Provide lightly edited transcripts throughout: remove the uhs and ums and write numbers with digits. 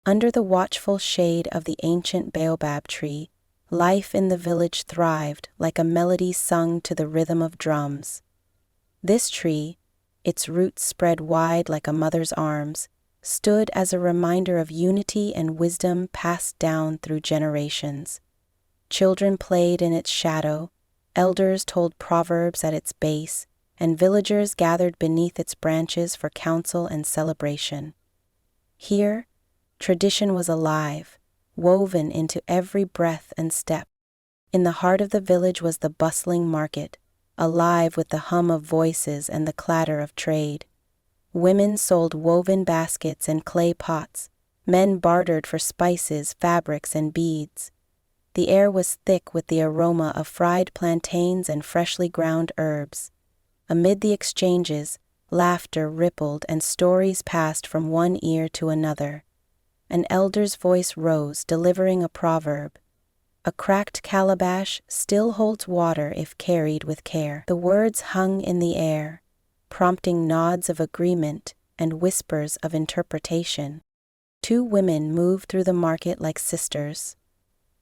Under the watchful shade of the ancient baobab tree, life in the village thrived like a melody sung to the rhythm of drums. This tree, its roots spread wide like a mother's arms, stood as a reminder of unity and wisdom passed down through generations. Children played in its shadow, elders told proverbs at its base, and villagers gathered beneath its branches for counsel and celebration. Here, tradition was alive, woven into every breath and step. In the heart of the village was the bustling market, alive with the hum of voices and the clatter of trade. Women sold woven baskets and clay pots, men bartered for spices, fabrics, and beads. The air was thick with the aroma of fried plantains and freshly ground herbs. Amid the exchanges, laughter rippled and stories passed from one ear to another. An elder's voice rose, delivering a proverb. A cracked calabash still holds water if carried with care. The words hung in the air, prompting nods of agreement and whispers of interpretation. Two women moved through the market like sisters.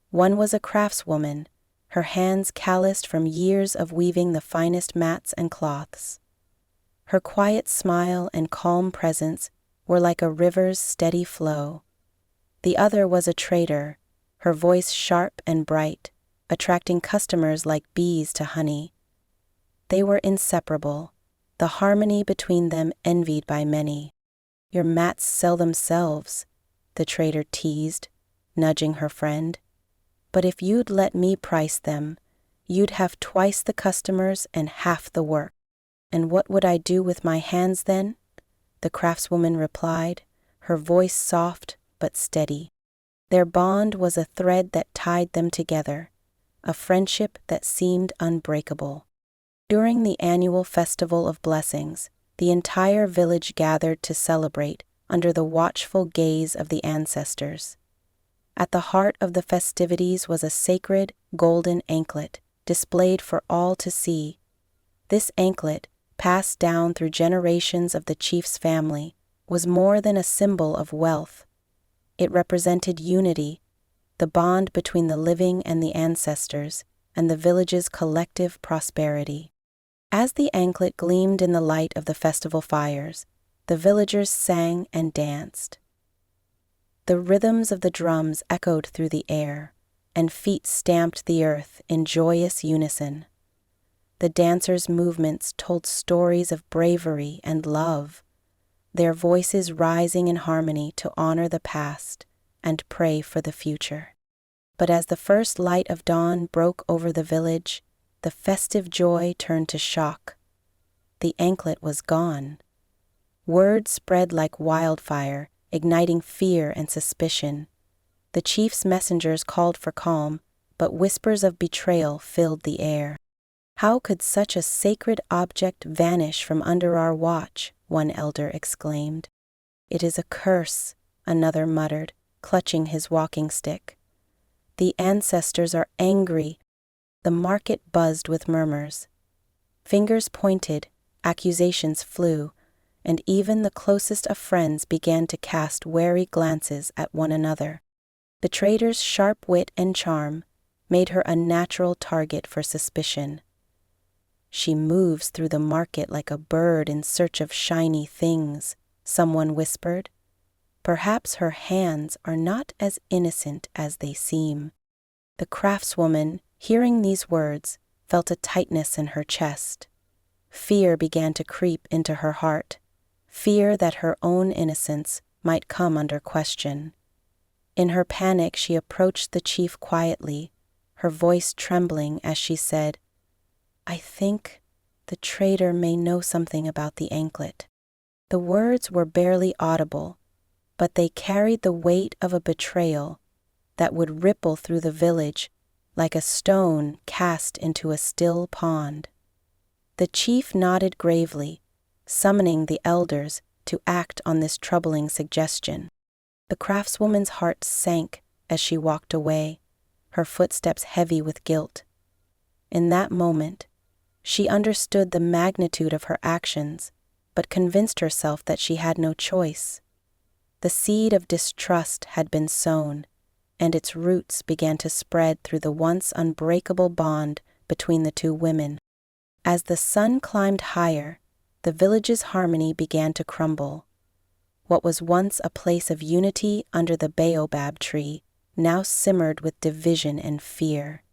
One was a craftswoman, her hands calloused from years of weaving the finest mats and cloths. Her quiet smile and calm presence were like a river's steady flow. The other was a trader, her voice sharp and bright, attracting customers like bees to honey. They were inseparable, the harmony between them envied by many. "Your mats sell themselves," the trader teased, nudging her friend. "But if you'd let me price them, you'd have twice the customers and half the work." "And what would I do with my hands then?" the craftswoman replied, her voice soft but steady. Their bond was a thread that tied them together, a friendship that seemed unbreakable. During the annual Festival of Blessings, the entire village gathered to celebrate under the watchful gaze of the ancestors. At the heart of the festivities was a sacred golden anklet, displayed for all to see. This anklet, passed down through generations of the chief's family, was more than a symbol of wealth. It represented unity, the bond between the living and the ancestors, and the village's collective prosperity. As the anklet gleamed in the light of the festival fires, the villagers sang and danced. The rhythms of the drums echoed through the air, and feet stamped the earth in joyous unison. The dancers' movements told stories of bravery and love, their voices rising in harmony to honor the past and pray for the future. But as the first light of dawn broke over the village, the festive joy turned to shock. The anklet was gone. Word spread like wildfire, igniting fear and suspicion. The chief's messengers called for calm, but whispers of betrayal filled the air. "How could such a sacred object vanish from under our watch?" one elder exclaimed. "It is a curse," another muttered, clutching his walking stick. "The ancestors are angry." The market buzzed with murmurs. Fingers pointed, accusations flew, and even the closest of friends began to cast wary glances at one another. The trader's sharp wit and charm made her a natural target for suspicion. "She moves through the market like a bird in search of shiny things," someone whispered. "Perhaps her hands are not as innocent as they seem." The craftswoman, hearing these words, felt a tightness in her chest. Fear began to creep into her heart, fear that her own innocence might come under question. In her panic, she approached the chief quietly, her voice trembling as she said, "I think the trader may know something about the anklet." The words were barely audible, but they carried the weight of a betrayal that would ripple through the village like a stone cast into a still pond. The chief nodded gravely, summoning the elders to act on this troubling suggestion. The craftswoman's heart sank as she walked away, her footsteps heavy with guilt. In that moment, she understood the magnitude of her actions, but convinced herself that she had no choice. The seed of distrust had been sown, and its roots began to spread through the once unbreakable bond between the two women. As the sun climbed higher, the village's harmony began to crumble. What was once a place of unity under the baobab tree now simmered with division and fear.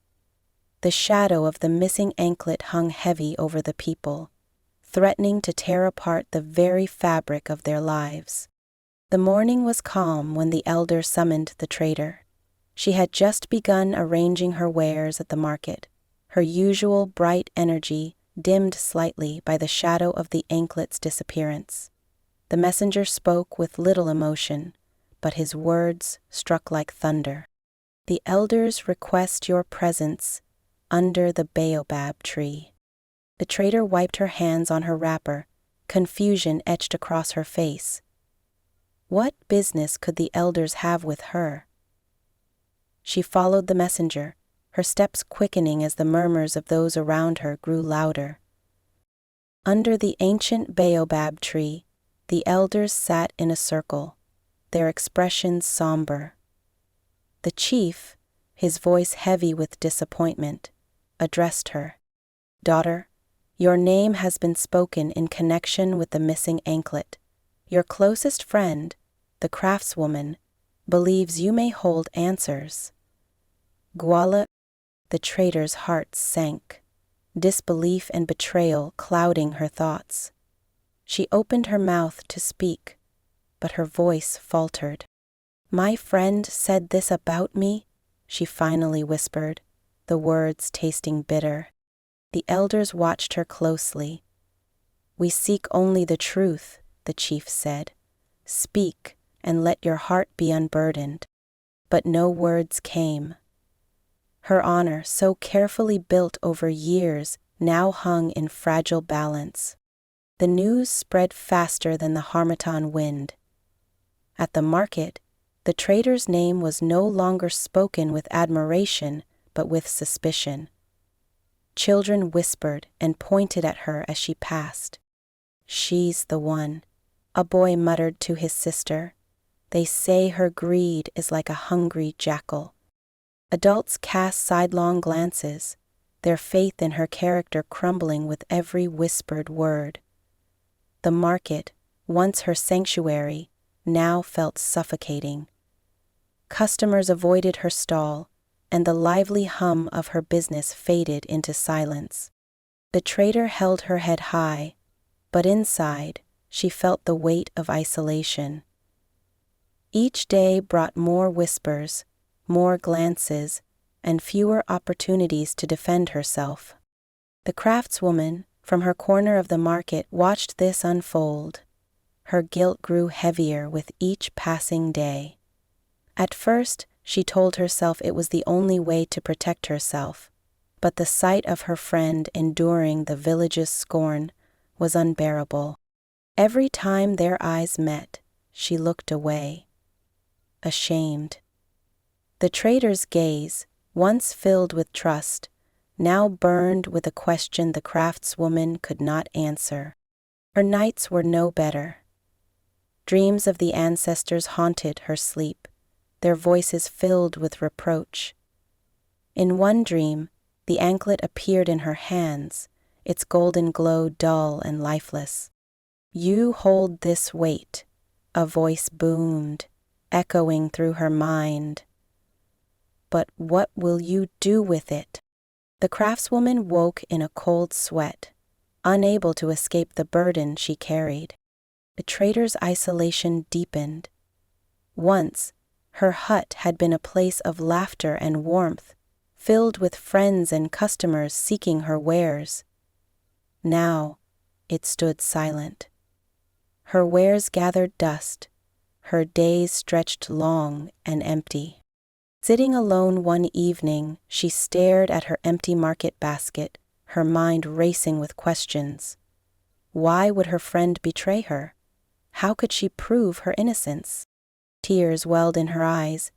The shadow of the missing anklet hung heavy over the people, threatening to tear apart the very fabric of their lives. The morning was calm when the elder summoned the trader. She had just begun arranging her wares at the market, her usual bright energy dimmed slightly by the shadow of the anklet's disappearance. The messenger spoke with little emotion, but his words struck like thunder. "The elders request your presence under the baobab tree." The trader wiped her hands on her wrapper, confusion etched across her face. What business could the elders have with her? She followed the messenger, her steps quickening as the murmurs of those around her grew louder. Under the ancient baobab tree, the elders sat in a circle, their expressions somber. The chief, his voice heavy with disappointment, addressed her. "Daughter, your name has been spoken in connection with the missing anklet. Your closest friend, the craftswoman, believes you may hold answers." Gwala, the trader's heart sank, disbelief and betrayal clouding her thoughts. She opened her mouth to speak, but her voice faltered. "My friend said this about me," she finally whispered, the words tasting bitter. The elders watched her closely. "We seek only the truth," the chief said. "Speak, and let your heart be unburdened." But no words came. Her honor, so carefully built over years, now hung in fragile balance. The news spread faster than the harmattan wind. At the market, the trader's name was no longer spoken with admiration, but with suspicion. Children whispered and pointed at her as she passed. "She's the one," a boy muttered to his sister. "They say her greed is like a hungry jackal." Adults cast sidelong glances, their faith in her character crumbling with every whispered word. The market, once her sanctuary, now felt suffocating. Customers avoided her stall, and the lively hum of her business faded into silence. The trader held her head high, but inside, she felt the weight of isolation. Each day brought more whispers, more glances, and fewer opportunities to defend herself. The craftswoman, from her corner of the market, watched this unfold. Her guilt grew heavier with each passing day. At first, she told herself it was the only way to protect herself, but the sight of her friend enduring the village's scorn was unbearable. Every time their eyes met, she looked away, ashamed. The trader's gaze, once filled with trust, now burned with a question the craftswoman could not answer. Her nights were no better. Dreams of the ancestors haunted her sleep, their voices filled with reproach. In one dream, the anklet appeared in her hands, its golden glow dull and lifeless. "You hold this weight," a voice boomed, echoing through her mind. "But what will you do with it?" The craftswoman woke in a cold sweat, unable to escape the burden she carried. The trader's isolation deepened. Once, her hut had been a place of laughter and warmth, filled with friends and customers seeking her wares. Now, it stood silent. Her wares gathered dust, her days stretched long and empty. Sitting alone one evening, she stared at her empty market basket, her mind racing with questions. Why would her friend betray her? How could she prove her innocence? Tears welled in her eyes,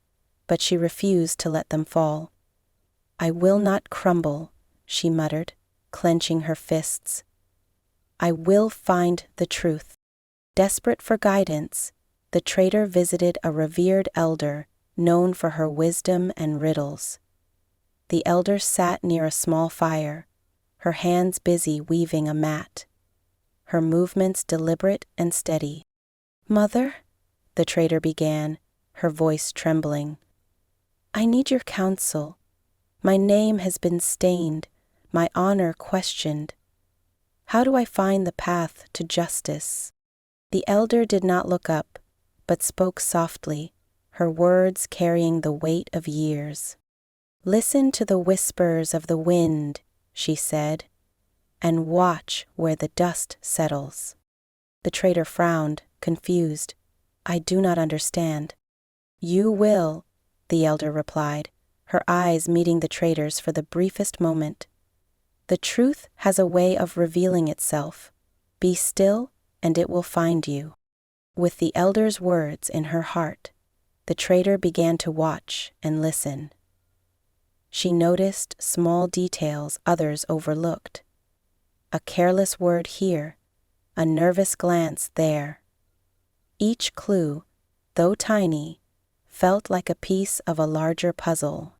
but she refused to let them fall. "I will not crumble," she muttered, clenching her fists. "I will find the truth." Desperate for guidance, the trader visited a revered elder known for her wisdom and riddles. The elder sat near a small fire, her hands busy weaving a mat, her movements deliberate and steady. "Mother," the trader began, her voice trembling, "I need your counsel. My name has been stained, my honor questioned. How do I find the path to justice?" The elder did not look up, but spoke softly, her words carrying the weight of years. "Listen to the whispers of the wind," she said, "and watch where the dust settles." The trader frowned, confused. "I do not understand." "You will," the elder replied, her eyes meeting the trader's for the briefest moment. "The truth has a way of revealing itself. Be still, and it will find you." With the elder's words in her heart, the trader began to watch and listen. She noticed small details others overlooked. A careless word here, a nervous glance there. Each clue, though tiny, felt like a piece of a larger puzzle.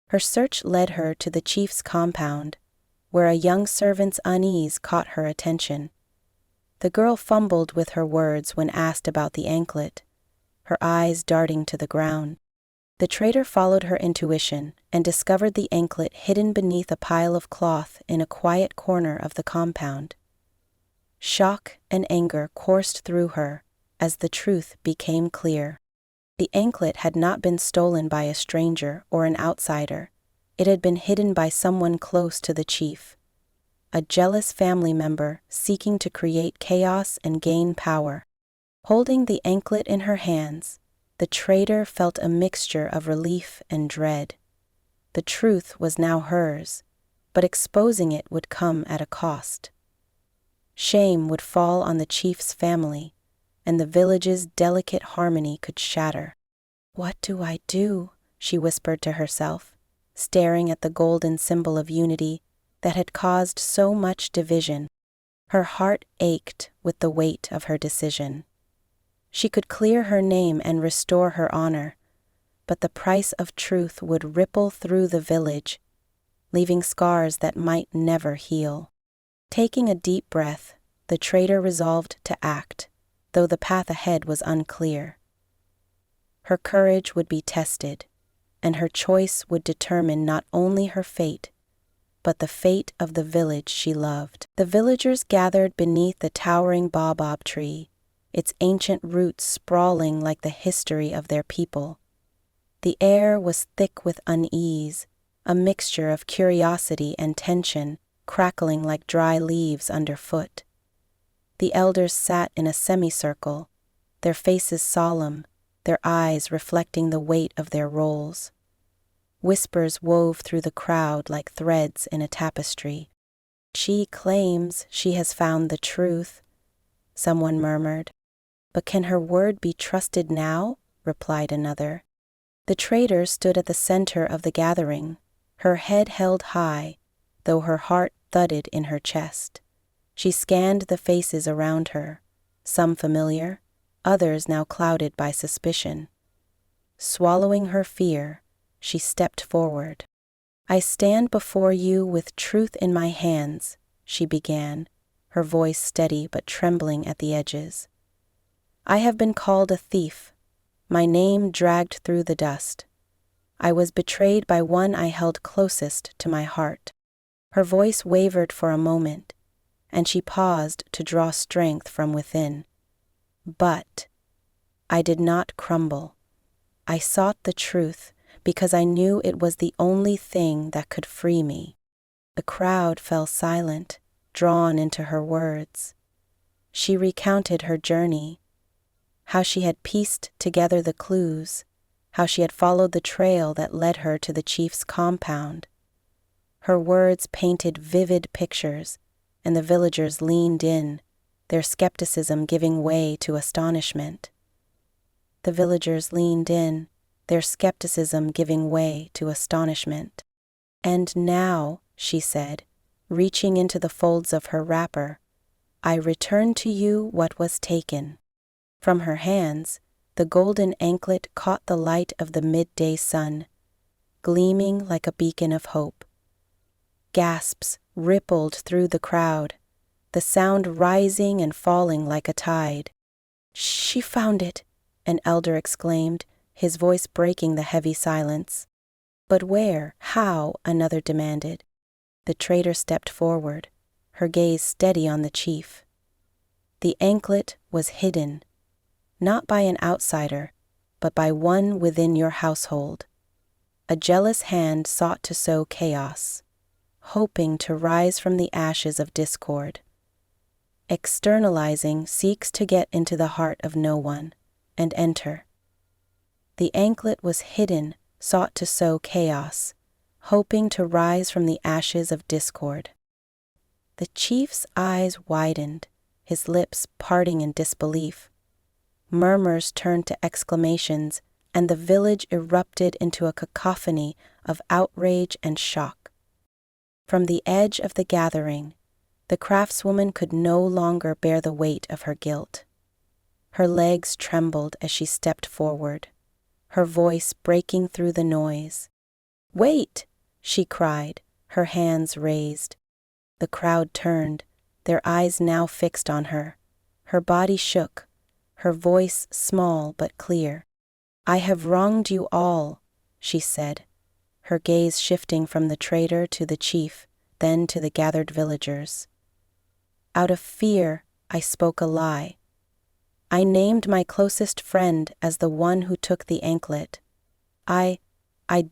Her search led her to the chief's compound, where a young servant's unease caught her attention. The girl fumbled with her words when asked about the anklet, her eyes darting to the ground. The trader followed her intuition and discovered the anklet hidden beneath a pile of cloth in a quiet corner of the compound. Shock and anger coursed through her as the truth became clear. The anklet had not been stolen by a stranger or an outsider. It had been hidden by someone close to the chief, a jealous family member seeking to create chaos and gain power. Holding the anklet in her hands, the trader felt a mixture of relief and dread. The truth was now hers, but exposing it would come at a cost. Shame would fall on the chief's family, and the village's delicate harmony could shatter. "What do I do?" she whispered to herself, staring at the golden symbol of unity that had caused so much division. Her heart ached with the weight of her decision. She could clear her name and restore her honor, but the price of truth would ripple through the village, leaving scars that might never heal. Taking a deep breath, the trader resolved to act, though the path ahead was unclear. Her courage would be tested, and her choice would determine not only her fate, but the fate of the village she loved. The villagers gathered beneath the towering baobab tree, its ancient roots sprawling like the history of their people. The air was thick with unease, a mixture of curiosity and tension, crackling like dry leaves underfoot. The elders sat in a semicircle, their faces solemn, their eyes reflecting the weight of their roles. Whispers wove through the crowd like threads in a tapestry. "She claims she has found the truth," someone murmured. "But can her word be trusted now?" replied another. The trader stood at the center of the gathering, her head held high, though her heart thudded in her chest. She scanned the faces around her, some familiar, others now clouded by suspicion. Swallowing her fear, she stepped forward. "I stand before you with truth in my hands," she began, her voice steady but trembling at the edges. "I have been called a thief, my name dragged through the dust. I was betrayed by one I held closest to my heart." Her voice wavered for a moment, and she paused to draw strength from within. "But I did not crumble. I sought the truth because I knew it was the only thing that could free me." The crowd fell silent, drawn into her words. She recounted her journey, how she had pieced together the clues, how she had followed the trail that led her to the chief's compound. Her words painted vivid pictures, and the villagers leaned in, their skepticism giving way to astonishment. The villagers leaned in, their skepticism giving way to astonishment. "And now," she said, reaching into the folds of her wrapper, "I return to you what was taken." From her hands, The golden anklet caught the light of the midday sun, gleaming like a beacon of hope. Gasps rippled through the crowd, the sound rising and falling like a tide. "She found it," an elder exclaimed, his voice breaking the heavy silence. "But where? How?" another demanded. The traitor stepped forward, her gaze steady on the chief. The anklet was hidden, not by an outsider, but by one within your household. A jealous hand sought to sow chaos, hoping to rise from the ashes of discord. Externalizing seeks to get into the heart of no one and enter. The anklet was hidden, sought to sow chaos, hoping to rise from the ashes of discord. The chief's eyes widened, his lips parting in disbelief. Murmurs turned to exclamations, and the village erupted into a cacophony of outrage and shock. From the edge of the gathering, the craftswoman could no longer bear the weight of her guilt. Her legs trembled as she stepped forward, her voice breaking through the noise. "Wait!" she cried, her hands raised. The crowd turned, their eyes now fixed on her. Her body shook, her voice small but clear. "I have wronged you all," she said, her gaze shifting from the traitor to the chief, then to the gathered villagers. "Out of fear, I spoke a lie. I named my closest friend as the one who took the anklet. I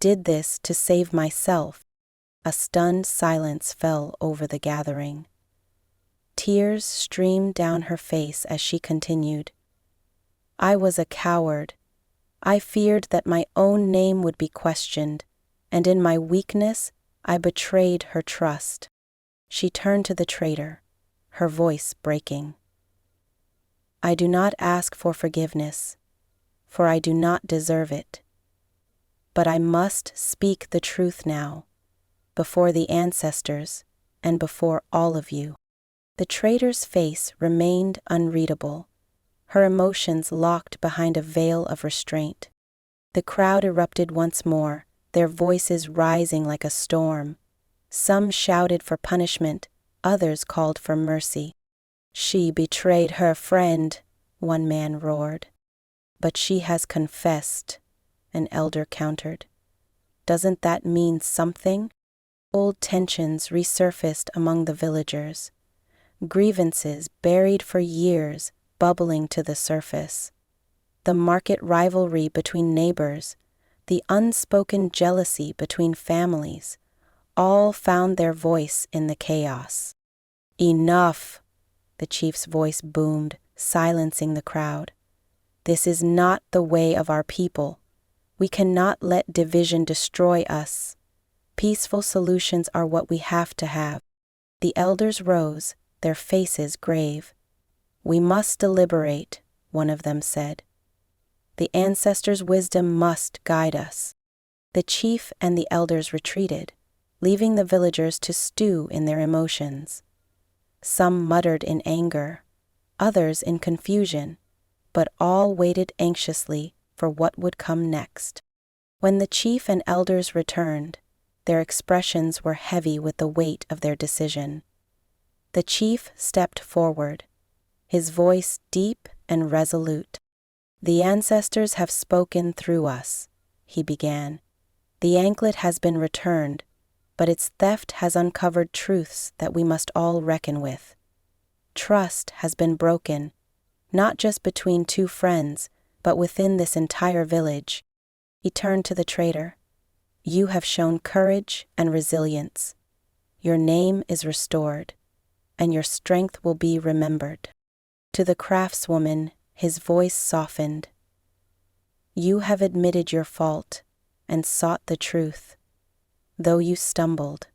did this to save myself." A stunned silence fell over the gathering. Tears streamed down her face as she continued. "I was a coward. I feared that my own name would be questioned, and in my weakness, I betrayed her trust." She turned to the traitor, her voice breaking. "I do not ask for forgiveness, for I do not deserve it. But I must speak the truth now, before the ancestors and before all of you." The traitor's face remained unreadable, her emotions locked behind a veil of restraint. The crowd erupted once more, their voices rising like a storm. Some shouted for punishment, others called for mercy. "She betrayed her friend," one man roared. "But she has confessed," an elder countered. "Doesn't that mean something?" Old tensions resurfaced among the villagers, grievances buried for years bubbling to the surface. The market rivalry between neighbors, the unspoken jealousy between families, all found their voice in the chaos. "Enough!" the chief's voice boomed, silencing the crowd. "This is not the way of our people. We cannot let division destroy us. Peaceful solutions are what we have to have." The elders rose, their faces grave. "We must deliberate," one of them said. "The ancestors' wisdom must guide us." The chief and the elders retreated, leaving the villagers to stew in their emotions. Some muttered in anger, others in confusion, but all waited anxiously for what would come next. When the chief and elders returned, their expressions were heavy with the weight of their decision. The chief stepped forward, his voice deep and resolute. "The ancestors have spoken through us," he began. "The anklet has been returned, but its theft has uncovered truths that we must all reckon with. Trust has been broken, not just between two friends, but within this entire village." He turned to the traitor. "You have shown courage and resilience. Your name is restored, and your strength will be remembered." To the craftswoman, his voice softened. "You have admitted your fault and sought the truth, though you stumbled.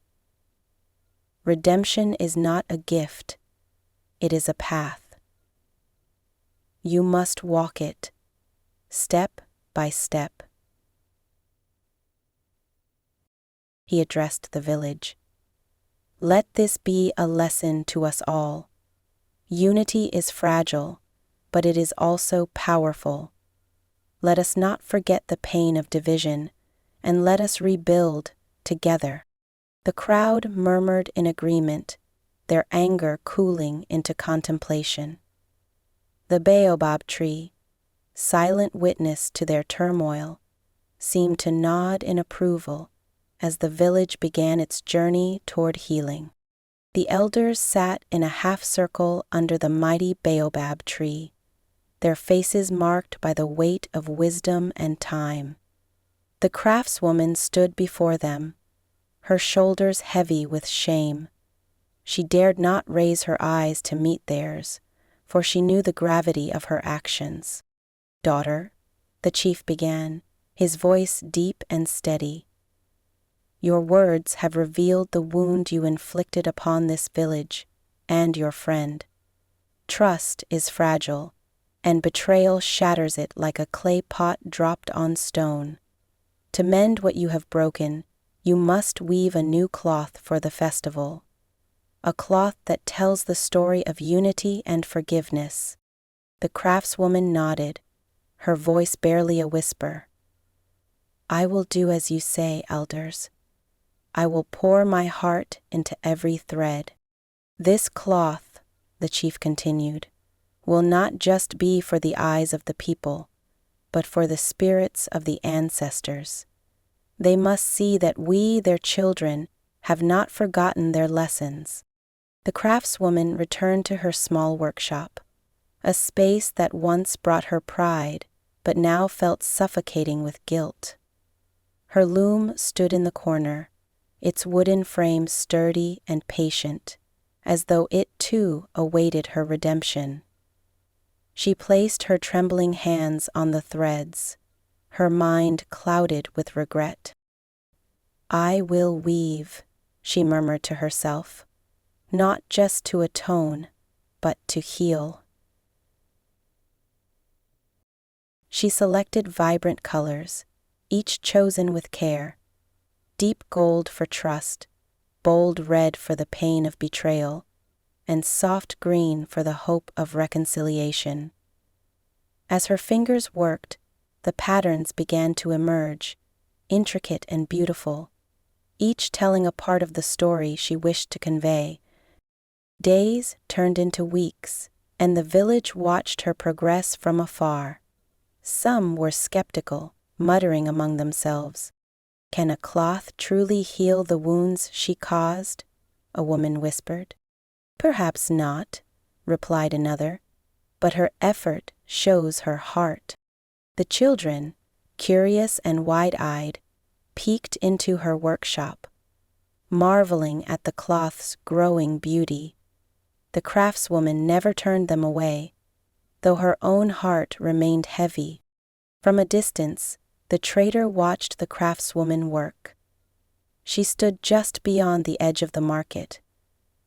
Redemption is not a gift, it is a path. You must walk it, step by step." He addressed the village. "Let this be a lesson to us all. Unity is fragile, but it is also powerful. Let us not forget the pain of division, and let us rebuild together." The crowd murmured in agreement, their anger cooling into contemplation. The baobab tree, silent witness to their turmoil, seemed to nod in approval as the village began its journey toward healing. The elders sat in a half-circle under the mighty baobab tree, their faces marked by the weight of wisdom and time. The craftswoman stood before them, her shoulders heavy with shame. She dared not raise her eyes to meet theirs, for she knew the gravity of her actions. "Daughter," the chief began, his voice deep and steady, "your words have revealed the wound you inflicted upon this village and your friend. Trust is fragile, and betrayal shatters it like a clay pot dropped on stone. To mend what you have broken, you must weave a new cloth for the festival, a cloth that tells the story of unity and forgiveness." The craftswoman nodded, her voice barely a whisper. "I will do as you say, elders. I will pour my heart into every thread. This cloth," the chief continued, "will not just be for the eyes of the people, but for the spirits of the ancestors. They must see that we, their children, have not forgotten their lessons." The craftswoman returned to her small workshop, a space that once brought her pride, but now felt suffocating with guilt. Her loom stood in the corner, its wooden frame sturdy and patient, as though it too awaited her redemption. She placed her trembling hands on the threads, her mind clouded with regret. "I will weave," she murmured to herself, "not just to atone, but to heal." She selected vibrant colors, each chosen with care: deep gold for trust, bold red for the pain of betrayal, and soft green for the hope of reconciliation. As her fingers worked, the patterns began to emerge, intricate and beautiful, each telling a part of the story she wished to convey. Days turned into weeks, and the village watched her progress from afar. Some were skeptical, muttering among themselves. "Can a cloth truly heal the wounds she caused?" a woman whispered. "Perhaps not," replied another, "but her effort shows her heart." The children, curious and wide-eyed, peeked into her workshop, marveling at the cloth's growing beauty. The craftswoman never turned them away, though her own heart remained heavy. From a distance, the trader watched the craftswoman work. She stood just beyond the edge of the market,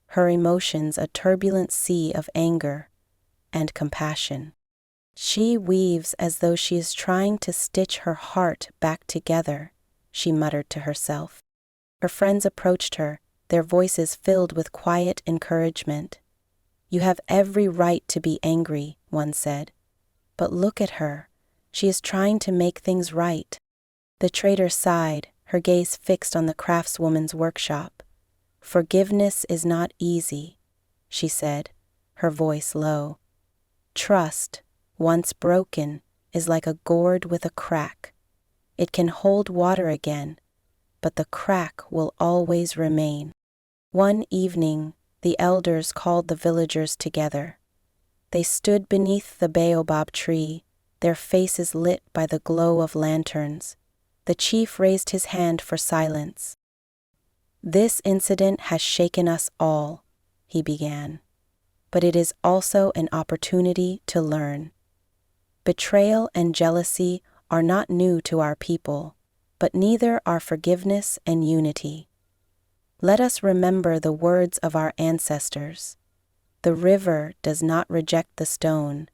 her emotions a turbulent sea of anger and compassion. "She weaves as though she is trying to stitch her heart back together," she muttered to herself. Her friends approached her, their voices filled with quiet encouragement. "You have every right to be angry," one said. "But look at her. She is trying to make things right." The trader sighed, her gaze fixed on the craftswoman's workshop. "Forgiveness is not easy," she said, her voice low. "Trust, once broken, is like a gourd with a crack. It can hold water again, but the crack will always remain." One evening, the elders called the villagers together. They stood beneath the baobab tree, their faces lit by the glow of lanterns. The chief raised his hand for silence. "This incident has shaken us all," he began, "but it is also an opportunity to learn. Betrayal and jealousy are not new to our people, but neither are forgiveness and unity. Let us remember the words of our ancestors. The river does not reject the stone,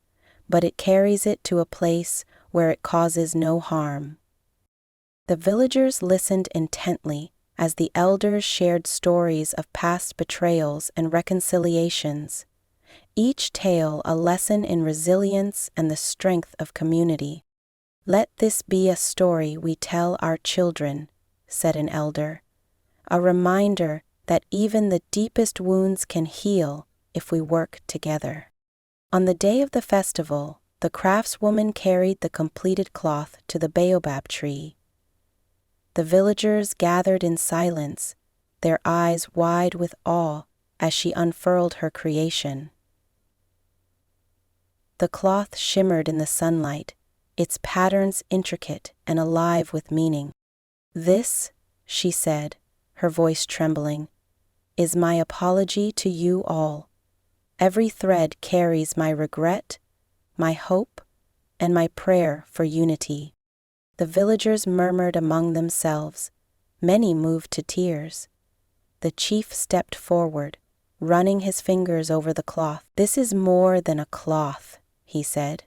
but it carries it to a place where it causes no harm." The villagers listened intently as the elders shared stories of past betrayals and reconciliations, each tale a lesson in resilience and the strength of community. "Let this be a story we tell our children," said an elder, "a reminder that even the deepest wounds can heal if we work together." On the day of the festival, the craftswoman carried the completed cloth to the baobab tree. The villagers gathered in silence, their eyes wide with awe as she unfurled her creation. The cloth shimmered in the sunlight, its patterns intricate and alive with meaning. "This," she said, her voice trembling, "is my apology to you all. Every thread carries my regret, my hope, and my prayer for unity." The villagers murmured among themselves, many moved to tears. The chief stepped forward, running his fingers over the cloth. "This is more than a cloth," he said.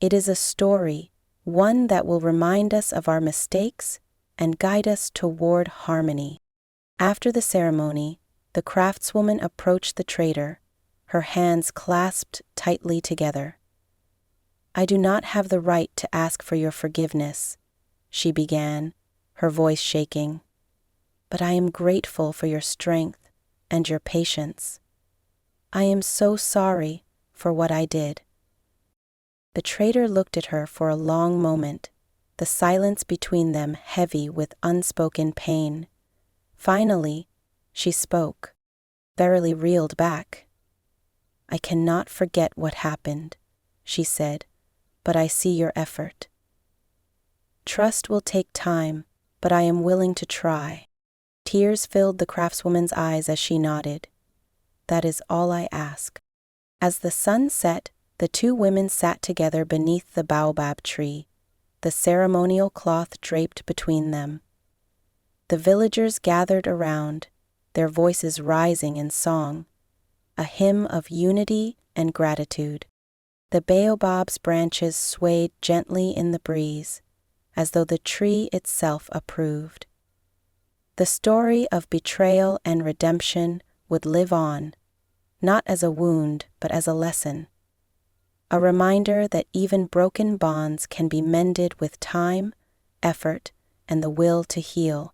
"It is a story, one that will remind us of our mistakes and guide us toward harmony." After the ceremony, the craftswoman approached the trader, her hands clasped tightly together. "I do not have the right to ask for your forgiveness," she began, her voice shaking, "but I am grateful for your strength and your patience. I am so sorry for what I did." The trader looked at her for a long moment, the silence between them heavy with unspoken pain. Finally, she spoke, Verily reeled back. "I cannot forget what happened," she said, "but I see your effort. Trust will take time, but I am willing to try." Tears filled the craftswoman's eyes as she nodded. "That is all I ask." As the sun set, the two women sat together beneath the baobab tree, the ceremonial cloth draped between them. The villagers gathered around, their voices rising in song, a hymn of unity and gratitude. The baobab's branches swayed gently in the breeze, as though the tree itself approved. The story of betrayal and redemption would live on, not as a wound, but as a lesson. A reminder that even broken bonds can be mended with time, effort, and the will to heal.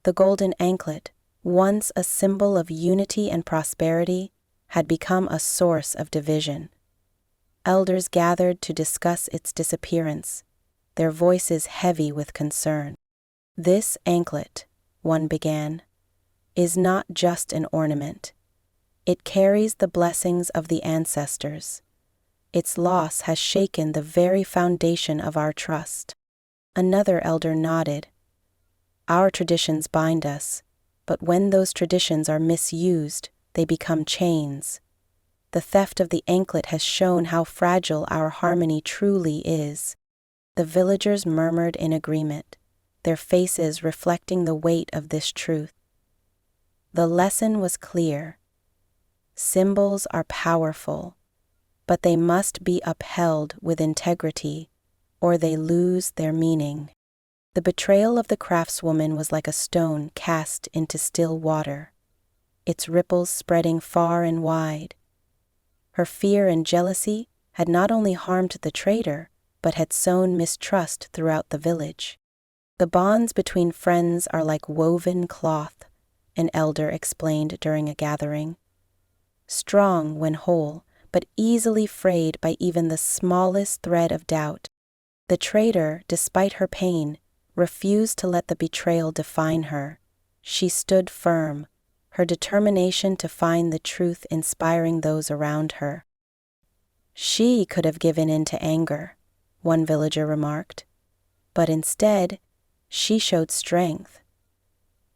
The golden anklet, once a symbol of unity and prosperity, had become a source of division. Elders gathered to discuss its disappearance, their voices heavy with concern. "This anklet," one began, "is not just an ornament. It carries the blessings of the ancestors. Its loss has shaken the very foundation of our trust." Another elder nodded. "Our traditions bind us, but when those traditions are misused, they become chains. The theft of the anklet has shown how fragile our harmony truly is." The villagers murmured in agreement, their faces reflecting the weight of this truth. The lesson was clear. Symbols are powerful, but they must be upheld with integrity, or they lose their meaning. The betrayal of the craftswoman was like a stone cast into still water, its ripples spreading far and wide. Her fear and jealousy had not only harmed the trader, but had sown mistrust throughout the village. "The bonds between friends are like woven cloth," an elder explained during a gathering. "Strong when whole, but easily frayed by even the smallest thread of doubt." The trader, despite her pain, refused to let the betrayal define her. She stood firm, her determination to find the truth inspiring those around her. "She could have given in to anger," one villager remarked, "but instead, she showed strength.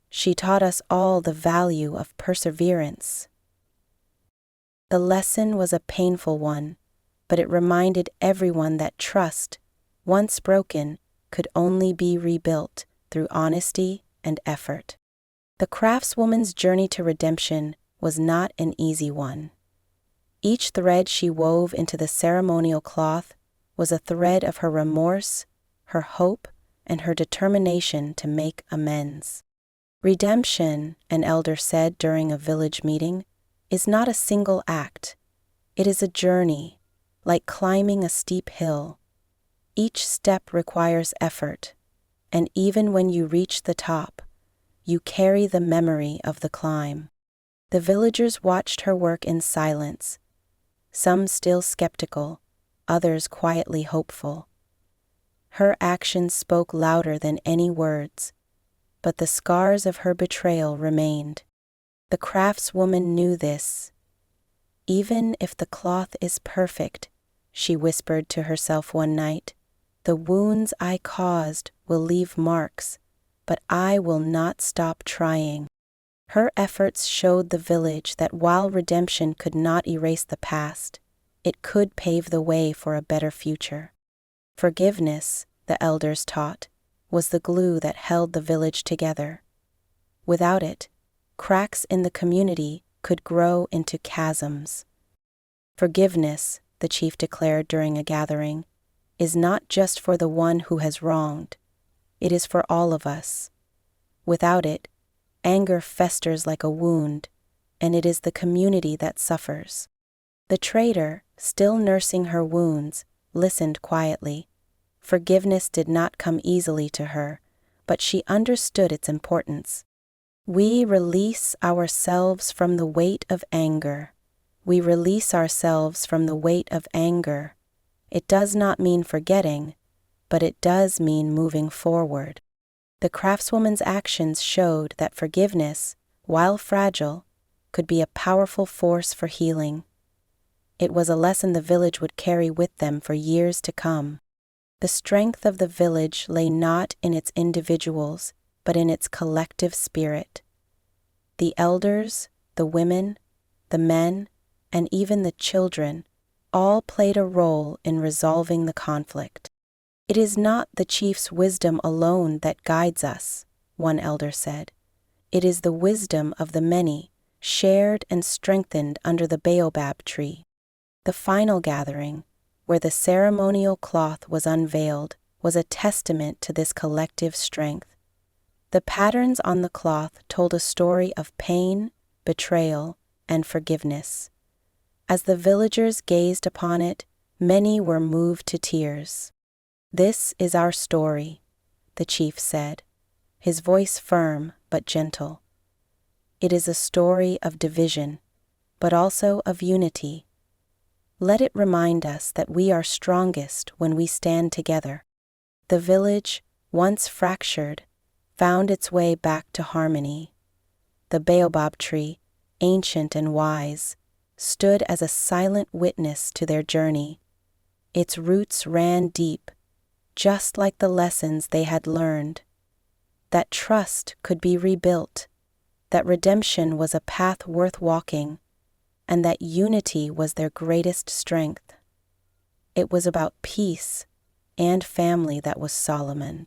She taught us all the value of perseverance." The lesson was a painful one, but it reminded everyone that trust, once broken, could only be rebuilt through honesty and effort. The craftswoman's journey to redemption was not an easy one. Each thread she wove into the ceremonial cloth was a thread of her remorse, her hope, and her determination to make amends. Redemption, an elder said during a village meeting, is not a single act. It is a journey, like climbing a steep hill. Each step requires effort, and even when you reach the top, you carry the memory of the climb. The villagers watched her work in silence, some still skeptical, others quietly hopeful. Her actions spoke louder than any words, but the scars of her betrayal remained. The craftswoman knew this. Even if the cloth is perfect, she whispered to herself one night, the wounds I caused will leave marks, but I will not stop trying. Her efforts showed the village that while redemption could not erase the past, it could pave the way for a better future. Forgiveness, the elders taught, was the glue that held the village together. Without it, cracks in the community could grow into chasms. Forgiveness, the chief declared during a gathering, is not just for the one who has wronged. It is for all of us. Without it, anger festers like a wound, and it is the community that suffers. The trader, still nursing her wounds, listened quietly. Forgiveness did not come easily to her, but she understood its importance. We release ourselves from the weight of anger. We release ourselves from the weight of anger. It does not mean forgetting, but it does mean moving forward. The craftswoman's actions showed that forgiveness, while fragile, could be a powerful force for healing. It was a lesson the village would carry with them for years to come. The strength of the village lay not in its individuals, but in its collective spirit. The elders, the women, the men, and even the children all played a role in resolving the conflict. It is not the chief's wisdom alone that guides us, one elder said. It is the wisdom of the many, shared and strengthened under the baobab tree. The final gathering, where the ceremonial cloth was unveiled, was a testament to this collective strength. The patterns on the cloth told a story of pain, betrayal, and forgiveness. As the villagers gazed upon it, many were moved to tears. "This is our story," the chief said, his voice firm but gentle. "It is a story of division, but also of unity. Let it remind us that we are strongest when we stand together." The village, once fractured, found its way back to harmony. The baobab tree, ancient and wise, stood as a silent witness to their journey. Its roots ran deep, just like the lessons they had learned. That trust could be rebuilt, that redemption was a path worth walking, and that unity was their greatest strength. It was about peace and family that was Solomon.